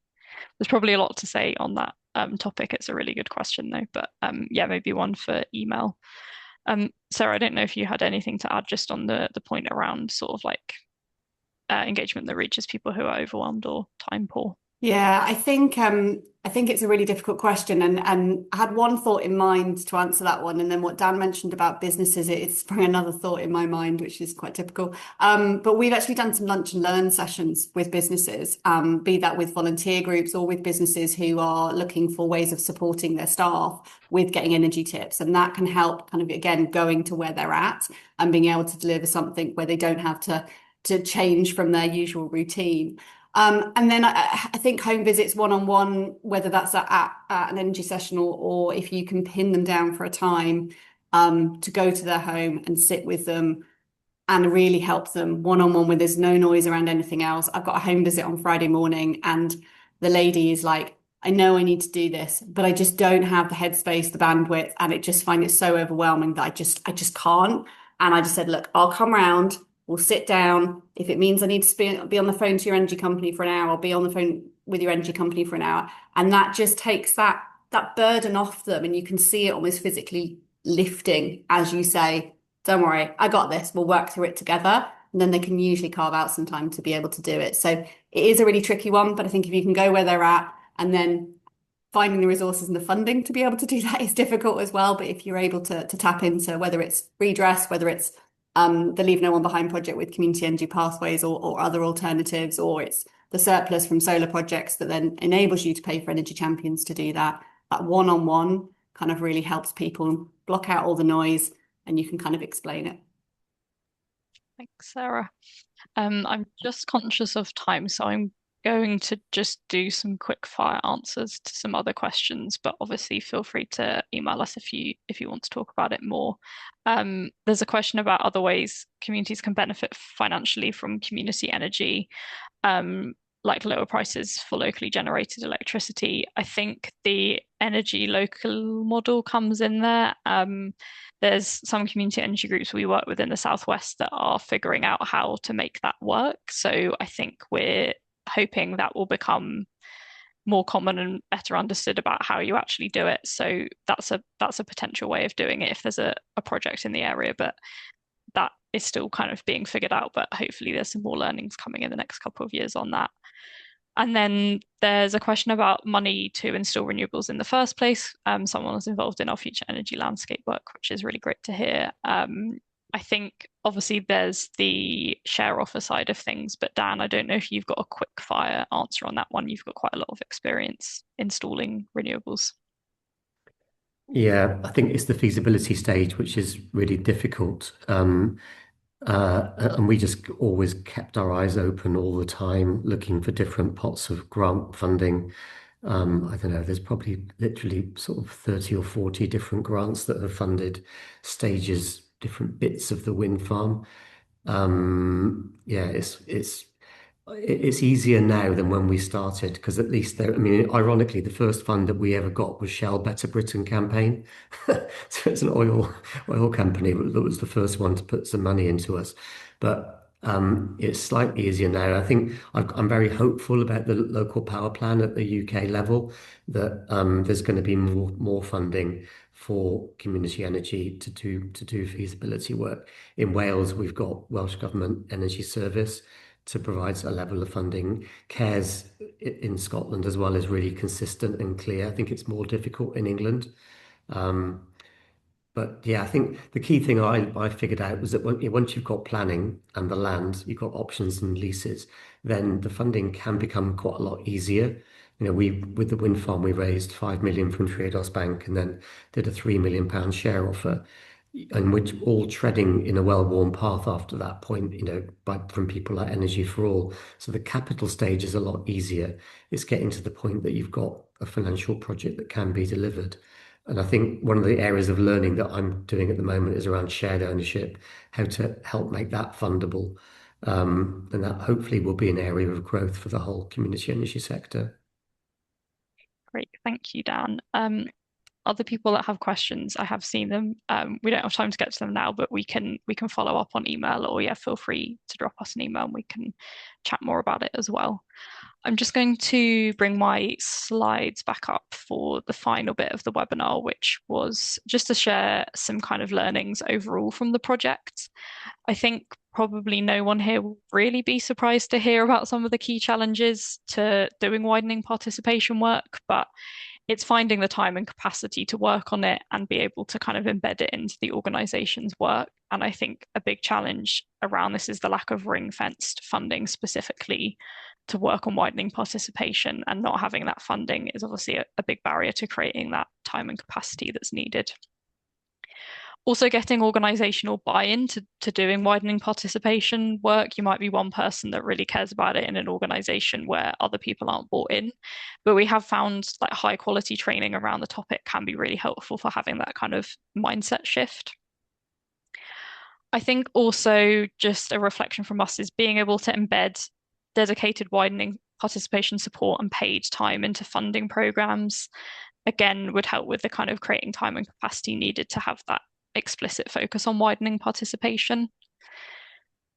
a lot to say on that topic. It's a really good question though, but yeah, maybe one for email. Sarah, I don't know if you had anything to add just on the point around sort of like engagement that reaches people who are overwhelmed or time poor. Yeah, I think it's a really difficult question, and I had one thought in mind to answer that one, and then what Dan mentioned about businesses, it sprung another thought in my mind, which is quite typical. But we've actually done some lunch and learn sessions with businesses, be that with volunteer groups or with businesses who are looking for ways of supporting their staff with getting energy tips, and that can help kind of again going to where they're at and being able to deliver something where they don't have to change from their usual routine. And then I think home visits one-on-one, whether that's at an energy session or if you can pin them down for a time to go to their home and sit with them and really help them one-on-one when there's no noise around anything else. I've got a home visit on Friday morning and the lady is like, I know I need to do this, but I just don't have the headspace, the bandwidth, and it just find it so overwhelming that I just can't. And I just said, look, I'll come round, we'll sit down. If it means I need to be on the phone to your energy company for an hour, I'll be on the phone with your energy company for an hour. And that just takes that burden off them. And you can see it almost physically lifting as you say, don't worry, I got this. We'll work through it together. And then they can usually carve out some time to be able to do it. So it is a really tricky one, but I think if you can go where they're at and then finding the resources and the funding to be able to do that is difficult as well. But if you're able to tap into whether it's redress, whether it's the Leave No One Behind project with community energy pathways or other alternatives, or it's the surplus from solar projects that then enables you to pay for energy champions to do that, that one-on-one kind of really helps people block out all the noise and you can kind of explain it. Thanks, Sarah. I'm just conscious of time, so I'm going to just do some quick fire answers to some other questions, but obviously feel free to email us if you want to talk about it more. There's a question about other ways communities can benefit financially from community energy, um, like lower prices for locally generated electricity. I think the energy local model comes in there. There's some community energy groups we work with in the Southwest that are figuring out how to make that work. So I think we're hoping that will become more common and better understood about how you actually do it. So that's a potential way of doing it if there's a project in the area, but that is still kind of being figured out. But hopefully there's some more learnings coming in the next couple of years on that. And then there's a question about money to install renewables in the first place. Someone was involved in our future energy landscape work, which is really great to hear. I think obviously there's the share offer side of things, but Dan, I don't know if you've got a quick fire answer on that one. You've got quite a lot of experience installing renewables. Yeah, I think it's the feasibility stage which is really difficult. And we just always kept our eyes open all the time, looking for different pots of grant funding. I don't know, there's probably literally sort of 30 or 40 different grants that have funded stages, different bits of the wind farm. Yeah, it's easier now than when we started because at least there, I mean, ironically, the first fund that we ever got was Shell Better Britain campaign. So it's an oil company that was the first one to put some money into us. But it's slightly easier now. I think I'm very hopeful about the local power plan at the UK level that there's going to be more funding for community energy to do feasibility work. In Wales, we've got Welsh Government Energy Service to provide a level of funding. CARES in Scotland as well is really consistent and clear. I think it's more difficult in England. But yeah, I think the key thing I figured out was that once you've got planning and the land, you've got options and leases, then the funding can become quite a lot easier. With the wind farm, we raised 5 million from Triodos Bank and then did a £3 million share offer, and we're all treading in a well-worn path after that point, from people like Energy for All. So the capital stage is a lot easier. It's getting to the point that you've got a financial project that can be delivered. And I think one of the areas of learning that I'm doing at the moment is around shared ownership, how to help make that fundable. And that hopefully will be an area of growth for the whole community energy sector. Great, thank you, Dan. other people that have questions, I have seen them. We don't have time to get to them now, but we can follow up on email, or yeah, feel free to drop us an email and we can chat more about it as well. I'm just going to bring my slides back up for the final bit of the webinar, which was just to share some kind of learnings overall from the project. I think probably no one here will really be surprised to hear about some of the key challenges to doing widening participation work, but it's finding the time and capacity to work on it and be able to kind of embed it into the organization's work. And I think a big challenge around this is the lack of ring-fenced funding specifically to work on widening participation, and not having that funding is obviously a big barrier to creating that time and capacity that's needed. Also, getting organizational buy-in to doing widening participation work. You might be one person that really cares about it in an organization where other people aren't bought in, but we have found like high quality training around the topic can be really helpful for having that kind of mindset shift. I think also just a reflection from us is being able to embed dedicated widening participation support and paid time into funding programs, again, would help with the kind of creating time and capacity needed to have that explicit focus on widening participation.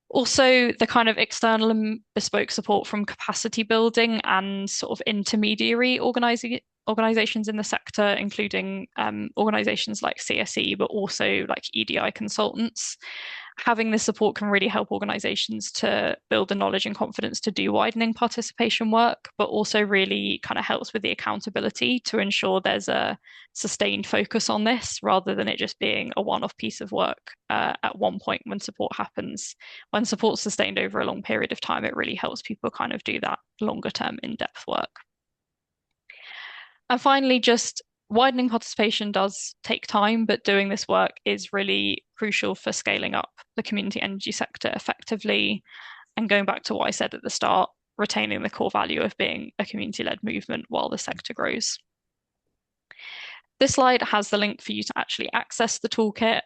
Also, the kind of external and bespoke support from capacity building and sort of intermediary organizations in the sector, including organizations like CSE, but also like EDI consultants. Having this support can really help organizations to build the knowledge and confidence to do widening participation work, but also really kind of helps with the accountability to ensure there's a sustained focus on this rather than it just being a one-off piece of work at one point when support happens. When support's sustained over a long period of time, it really helps people kind of do that longer term in-depth work. And finally, just widening participation does take time, but doing this work is really crucial for scaling up the community energy sector effectively. And going back to what I said at the start, retaining the core value of being a community-led movement while the sector grows. This slide has the link for you to actually access the toolkit.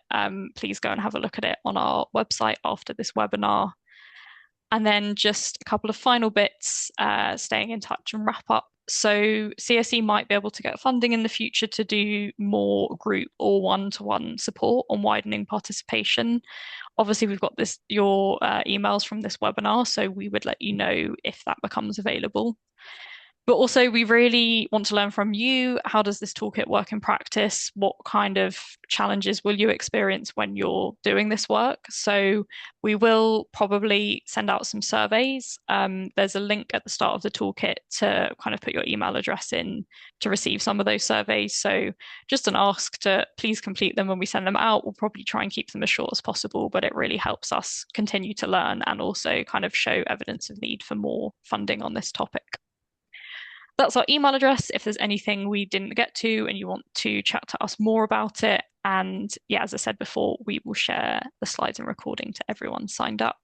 Please go and have a look at it on our website after this webinar. And then just a couple of final bits, staying in touch and wrap up. So CSE might be able to get funding in the future to do more group or one-to-one support on widening participation. Obviously, we've got your emails from this webinar, so we would let you know if that becomes available. But also, we really want to learn from you. How does this toolkit work in practice? What kind of challenges will you experience when you're doing this work? So we will probably send out some surveys. There's a link at the start of the toolkit to kind of put your email address in to receive some of those surveys. So just an ask to please complete them when we send them out. We'll probably try and keep them as short as possible, but it really helps us continue to learn and also kind of show evidence of need for more funding on this topic. That's our email address if there's anything we didn't get to and you want to chat to us more about it. And yeah, as I said before, we will share the slides and recording to everyone signed up.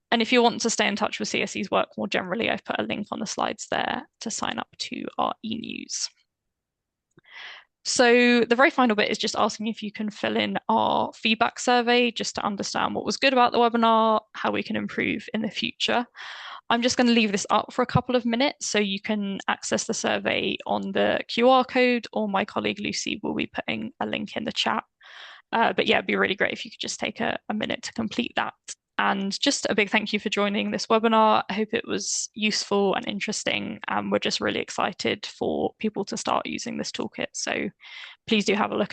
And if you want to stay in touch with CSE's work more generally, I've put a link on the slides there to sign up to our e-news. So the very final bit is just asking if you can fill in our feedback survey just to understand what was good about the webinar, how we can improve in the future. I'm just going to leave this up for a couple of minutes so you can access the survey on the QR code, or my colleague Lucy will be putting a link in the chat. But yeah, it'd be really great if you could just take a minute to complete that. And just a big thank you for joining this webinar. I hope it was useful and interesting. We're just really excited for people to start using this toolkit. So please do have a look